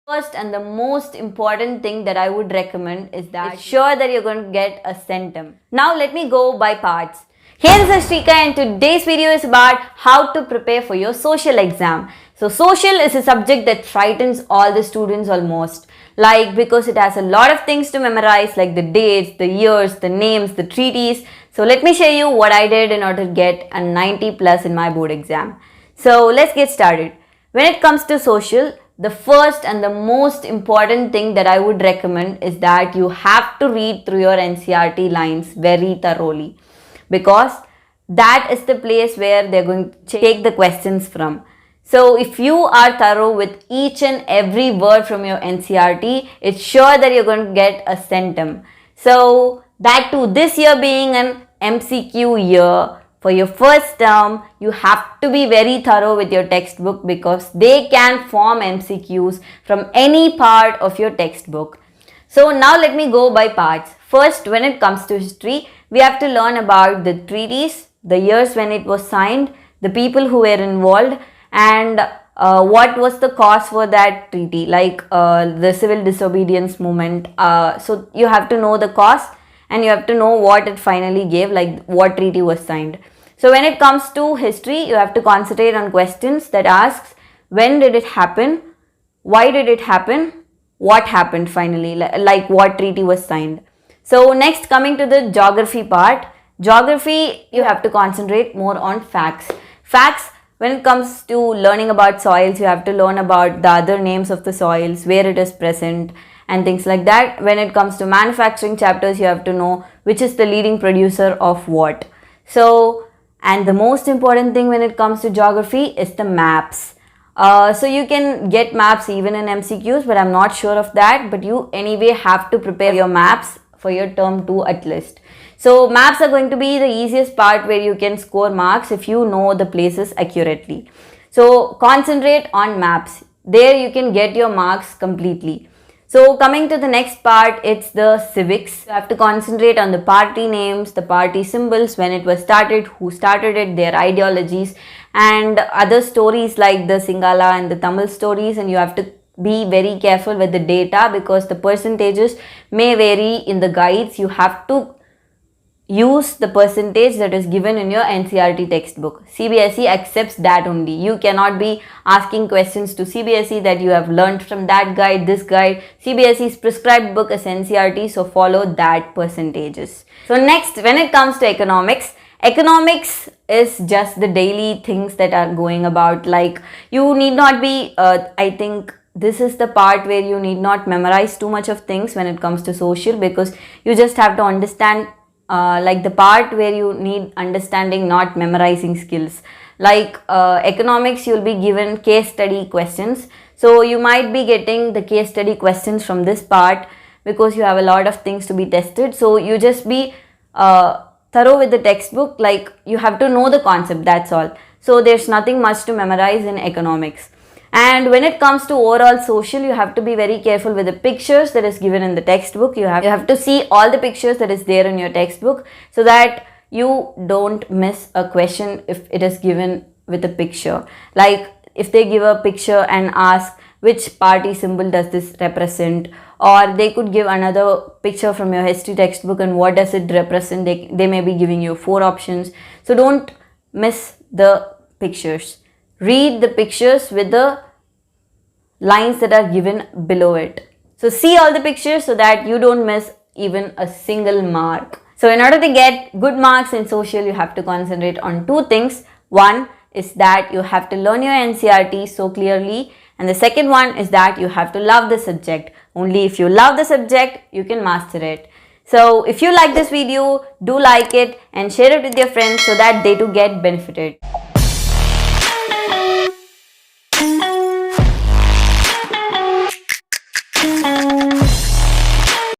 First and the most important thing that I would recommend is that it's sure that you're going to get a CENTUM. Now let me go by parts. Here is Srika and today's video is about how to prepare for your social exam. So social is a subject that frightens all the students almost. Because it has a lot of things to memorize like the dates, the years, the names, the treaties. So let me show you what I did in order to get a 90 plus in my board exam. So let's get started. When it comes to social, the first and the most important thing that I would recommend is that you have to read through your NCERT lines very thoroughly, because that is the place where they're going to take the questions from. So if you are thorough with each and every word from your NCERT, it's sure that you're going to get a CENTUM. So that too, this year being an MCQ year, for your first term, you have to be very thorough with your textbook because they can form MCQs from any part of your textbook. So now let me go by parts. First, when it comes to history, we have to learn about the treaties, the years when it was signed, the people who were involved, and what was the cause for that treaty, the civil disobedience movement. So you have to know the cause and you have to know what it finally gave, like what treaty was signed. So when it comes to history, you have to concentrate on questions that asks when did it happen, why did it happen, what happened finally, like what treaty was signed. So next, coming to the geography part. Geography, you have to concentrate more on facts. Facts, when it comes to learning about soils, you have to learn about the other names of the soils, where it is present and things like that. When it comes to manufacturing chapters, you have to know which is the leading producer of what. And the most important thing when it comes to geography is the maps. So you can get maps even in MCQs, but I'm not sure of that. But you anyway have to prepare your maps for your term 2 at least. So maps are going to be the easiest part where you can score marks if you know the places accurately. So concentrate on maps. There you can get your marks completely. So coming to the next part, it's the civics. You have to concentrate on the party names, the party symbols, when it was started, who started it, their ideologies, and other stories like the Singala and the Tamil stories. And you have to be very careful with the data because the percentages may vary in the guides. You have to use the percentage that is given in your NCERT textbook. CBSE accepts that only. You cannot be asking questions to CBSE that you have learned from that guide, this guide. CBSE's prescribed book is NCERT, so follow that percentages. So next, when it comes to economics, economics is just the daily things that are going about. Like you need not be, I think this is the part where you need not memorize too much of things when it comes to social, because you just have to understand the part where you need understanding, not memorizing skills. Economics, you'll be given case study questions. So you might be getting the case study questions from this part because you have a lot of things to be tested. So you just be thorough with the textbook. Like you have to know the concept, that's all. So there's nothing much to memorize in economics. And when it comes to overall social, you have to be very careful with the pictures that is given in the textbook. You have to see all the pictures that is there in your textbook so that you don't miss a question if it is given with a picture. Like if they give a picture and ask which party symbol does this represent, or they could give another picture from your history textbook and what does it represent, they may be giving you 4 options. So don't miss the pictures. Read the pictures with the lines that are given below it. So see all the pictures so that you don't miss even a single mark. So in order to get good marks in social, you have to concentrate on 2 things. One is that you have to learn your NCERT so clearly, and the second one is that you have to love the subject. Only if you love the subject, you can master it. So if you like this video, do like it and share it with your friends so that they too get benefited.